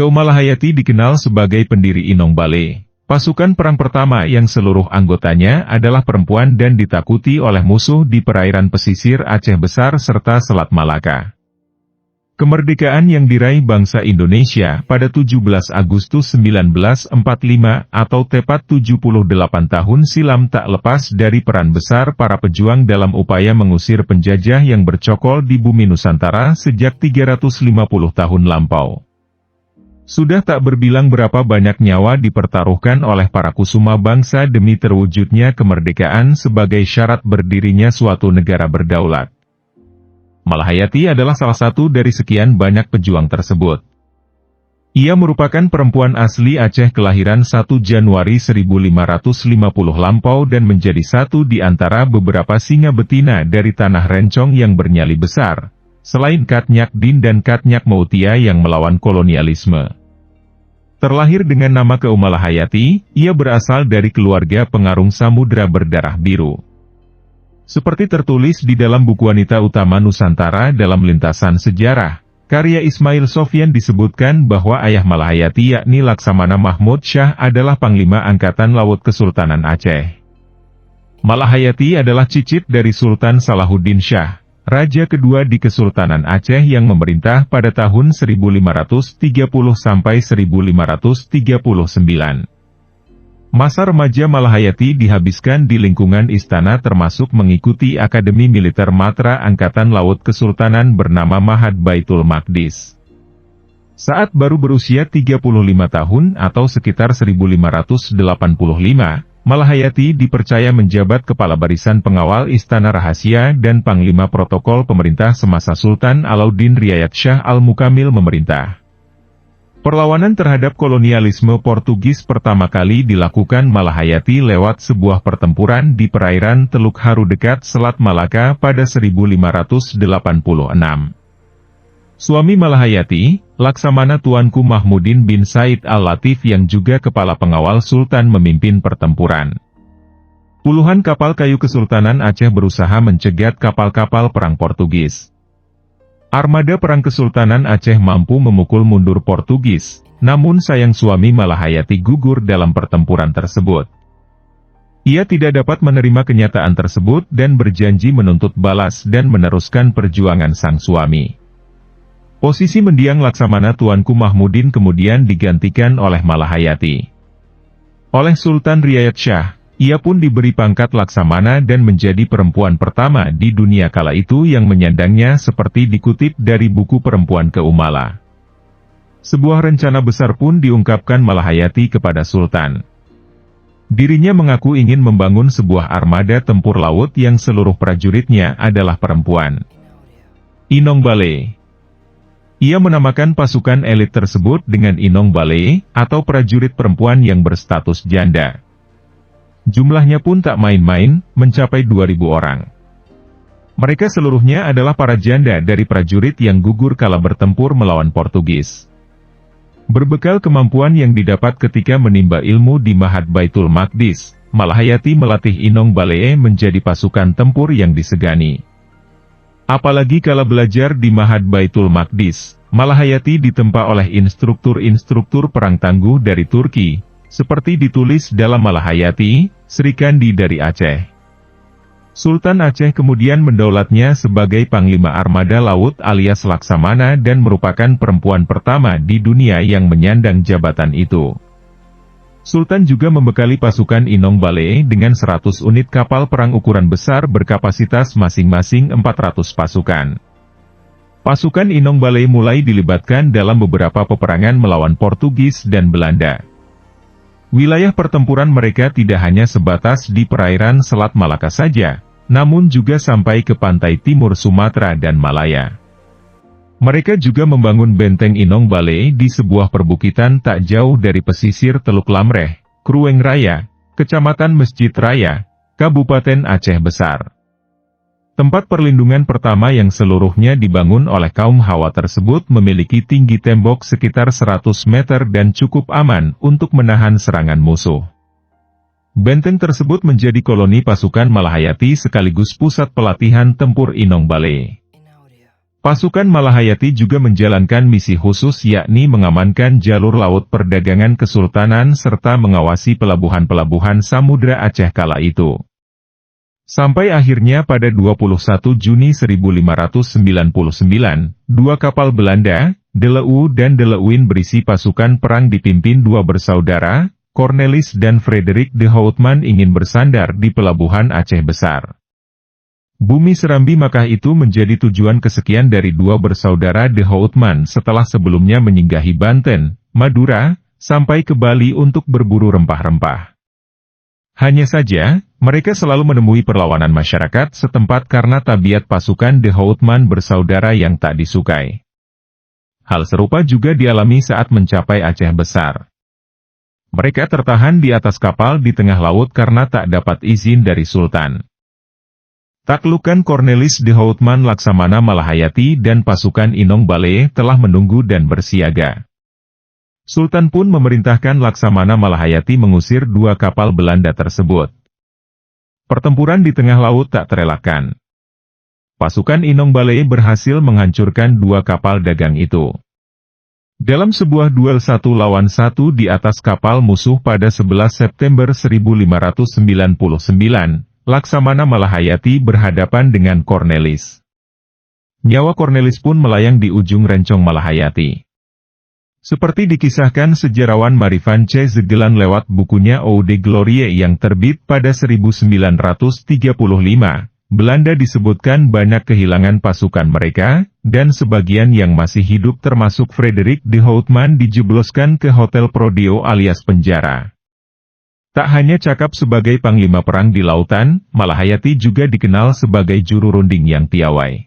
Keumala-Hayati dikenal sebagai pendiri Inong Bale, pasukan perang pertama yang seluruh anggotanya adalah perempuan dan ditakuti oleh musuh di perairan pesisir Aceh Besar serta Selat Malaka. Kemerdekaan yang diraih bangsa Indonesia pada 17 Agustus 1945 atau tepat 78 tahun silam tak lepas dari peran besar para pejuang dalam upaya mengusir penjajah yang bercokol di bumi Nusantara sejak 350 tahun lampau. Sudah tak berbilang berapa banyak nyawa dipertaruhkan oleh para kusuma bangsa demi terwujudnya kemerdekaan sebagai syarat berdirinya suatu negara berdaulat. Malahayati adalah salah satu dari sekian banyak pejuang tersebut. Ia merupakan perempuan asli Aceh kelahiran 1 Januari 1550 lampau dan menjadi satu di antara beberapa singa betina dari tanah Rencong yang bernyali besar, selain Katnyak Din dan Katnyak Mautia yang melawan kolonialisme. Terlahir dengan nama Keumala-Hayati, ia berasal dari keluarga pengarung samudra berdarah biru. Seperti tertulis di dalam buku Wanita Utama Nusantara dalam Lintasan Sejarah, karya Ismail Sofyan disebutkan bahwa ayah Malahayati yakni Laksamana Mahmud Shah adalah Panglima Angkatan Laut Kesultanan Aceh. Malahayati adalah cicit dari Sultan Salahuddin Shah, raja kedua di Kesultanan Aceh yang memerintah pada tahun 1530 sampai 1539. Masa remaja Malahayati dihabiskan di lingkungan istana termasuk mengikuti Akademi Militer Matra Angkatan Laut Kesultanan bernama Ma'had Baitul Maqdis. Saat baru berusia 35 tahun atau sekitar 1585, Malahayati dipercaya menjabat Kepala Barisan Pengawal Istana Rahasia dan Panglima Protokol Pemerintah semasa Sultan Alauddin Riayat Shah Al-Mukamil memerintah. Perlawanan terhadap kolonialisme Portugis pertama kali dilakukan Malahayati lewat sebuah pertempuran di perairan Teluk Haru dekat Selat Malaka pada 1586. Suami Malahayati, Laksamana Tuanku Mahmudin bin Said Al-Latif yang juga kepala pengawal Sultan memimpin pertempuran. Puluhan kapal kayu Kesultanan Aceh berusaha mencegat kapal-kapal perang Portugis. Armada Perang Kesultanan Aceh mampu memukul mundur Portugis, namun sayang suami Malahayati gugur dalam pertempuran tersebut. Ia tidak dapat menerima kenyataan tersebut dan berjanji menuntut balas dan meneruskan perjuangan sang suami. Posisi mendiang Laksamana Tuanku Mahmudin kemudian digantikan oleh Malahayati. Oleh Sultan Riayat Shah, ia pun diberi pangkat Laksamana dan menjadi perempuan pertama di dunia kala itu yang menyandangnya seperti dikutip dari buku Perempuan Keumala. Sebuah rencana besar pun diungkapkan Malahayati kepada Sultan. Dirinya mengaku ingin membangun sebuah armada tempur laut yang seluruh prajuritnya adalah perempuan. Inong Bale. Ia menamakan pasukan elit tersebut dengan Inong Bale, atau prajurit perempuan yang berstatus janda. Jumlahnya pun tak main-main, mencapai 2.000 orang. Mereka seluruhnya adalah para janda dari prajurit yang gugur kala bertempur melawan Portugis. Berbekal kemampuan yang didapat ketika menimba ilmu di Ma'had Baitul Maqdis, Malahayati melatih Inong Bale menjadi pasukan tempur yang disegani. Apalagi kala belajar di Ma'had Baitul Maqdis, Malahayati ditempa oleh instruktur-instruktur perang tangguh dari Turki, seperti ditulis dalam Malahayati, Sri Kandi dari Aceh. Sultan Aceh kemudian mendaulatnya sebagai Panglima Armada Laut alias Laksamana dan merupakan perempuan pertama di dunia yang menyandang jabatan itu. Sultan juga membekali pasukan Inong Bale dengan 100 unit kapal perang ukuran besar berkapasitas masing-masing 400 pasukan. Pasukan Inong Bale mulai dilibatkan dalam beberapa peperangan melawan Portugis dan Belanda. Wilayah pertempuran mereka tidak hanya sebatas di perairan Selat Malaka saja, namun juga sampai ke pantai timur Sumatera dan Malaya. Mereka juga membangun benteng Inong Bale di sebuah perbukitan tak jauh dari pesisir Teluk Lamreh, Krueng Raya, Kecamatan Masjid Raya, Kabupaten Aceh Besar. Tempat perlindungan pertama yang seluruhnya dibangun oleh kaum Hawa tersebut memiliki tinggi tembok sekitar 100 meter dan cukup aman untuk menahan serangan musuh. Benteng tersebut menjadi koloni pasukan Malahayati sekaligus pusat pelatihan tempur Inong Bale. Pasukan Malahayati juga menjalankan misi khusus yakni mengamankan jalur laut perdagangan Kesultanan serta mengawasi pelabuhan-pelabuhan Samudra Aceh kala itu. Sampai akhirnya pada 21 Juni 1599, dua kapal Belanda, De Leeuw dan De Leeuwin berisi pasukan perang dipimpin dua bersaudara, Cornelis dan Frederik de Houtman ingin bersandar di pelabuhan Aceh Besar. Bumi Serambi Makkah itu menjadi tujuan kesekian dari dua bersaudara de Houtman setelah sebelumnya menyinggahi Banten, Madura, sampai ke Bali untuk berburu rempah-rempah. Hanya saja, mereka selalu menemui perlawanan masyarakat setempat karena tabiat pasukan de Houtman bersaudara yang tak disukai. Hal serupa juga dialami saat mencapai Aceh Besar. Mereka tertahan di atas kapal di tengah laut karena tak dapat izin dari Sultan. Taklukan Cornelis de Houtman Laksamana Malahayati dan pasukan Inong Baleh telah menunggu dan bersiaga. Sultan pun memerintahkan Laksamana Malahayati mengusir dua kapal Belanda tersebut. Pertempuran di tengah laut tak terelakkan. Pasukan Inong Baleh berhasil menghancurkan dua kapal dagang itu. Dalam sebuah duel 1 lawan 1 di atas kapal musuh pada 11 September 1599, Laksamana Malahayati berhadapan dengan Cornelis. Nyawa Cornelis pun melayang di ujung rencong Malahayati. Seperti dikisahkan sejarawan Marifan C. Zegelan lewat bukunya Eau de Glorie yang terbit pada 1935, Belanda disebutkan banyak kehilangan pasukan mereka, dan sebagian yang masih hidup termasuk Frederik de Houtman dijebloskan ke Hotel Prodeo alias penjara. Tak hanya cakap sebagai panglima perang di lautan, Malahayati juga dikenal sebagai juru runding yang piawai.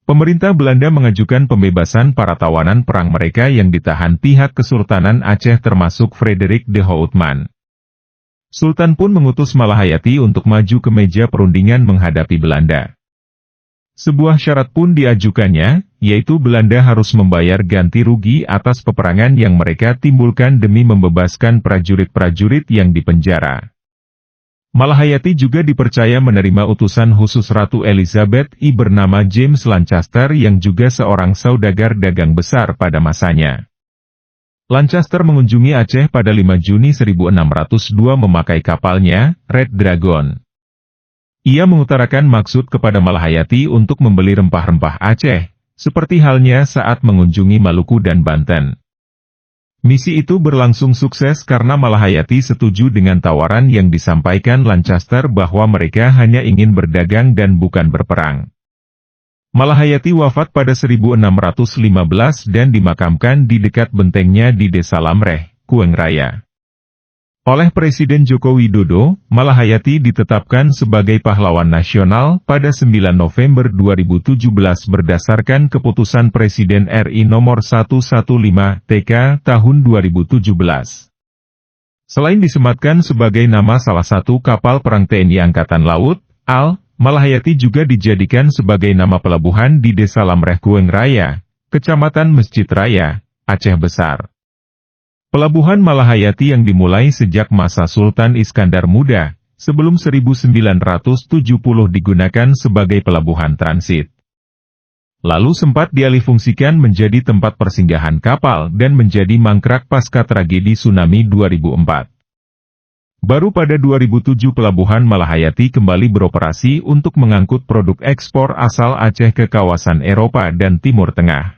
Pemerintah Belanda mengajukan pembebasan para tawanan perang mereka yang ditahan pihak Kesultanan Aceh termasuk Frederik de Houtman. Sultan pun mengutus Malahayati untuk maju ke meja perundingan menghadapi Belanda. Sebuah syarat pun diajukannya, yaitu Belanda harus membayar ganti rugi atas peperangan yang mereka timbulkan demi membebaskan prajurit-prajurit yang dipenjara. Malahayati juga dipercaya menerima utusan khusus Ratu Elizabeth I bernama James Lancaster yang juga seorang saudagar dagang besar pada masanya. Lancaster mengunjungi Aceh pada 5 Juni 1602 memakai kapalnya, Red Dragon. Ia mengutarakan maksud kepada Malahayati untuk membeli rempah-rempah Aceh, seperti halnya saat mengunjungi Maluku dan Banten. Misi itu berlangsung sukses karena Malahayati setuju dengan tawaran yang disampaikan Lancaster bahwa mereka hanya ingin berdagang dan bukan berperang. Malahayati wafat pada 1615 dan dimakamkan di dekat bentengnya di Desa Lamreh, Kueng Raya. Oleh Presiden Joko Widodo, Malahayati ditetapkan sebagai pahlawan nasional pada 9 November 2017 berdasarkan keputusan Presiden RI nomor 115 TK tahun 2017. Selain disematkan sebagai nama salah satu kapal perang TNI Angkatan Laut, Malahayati juga dijadikan sebagai nama pelabuhan di Desa Lamreh Kueng Raya, Kecamatan Masjid Raya, Aceh Besar. Pelabuhan Malahayati yang dimulai sejak masa Sultan Iskandar Muda, sebelum 1970 digunakan sebagai pelabuhan transit. Lalu sempat dialihfungsikan menjadi tempat persinggahan kapal dan menjadi mangkrak pasca tragedi tsunami 2004. Baru pada 2007 pelabuhan Malahayati kembali beroperasi untuk mengangkut produk ekspor asal Aceh ke kawasan Eropa dan Timur Tengah.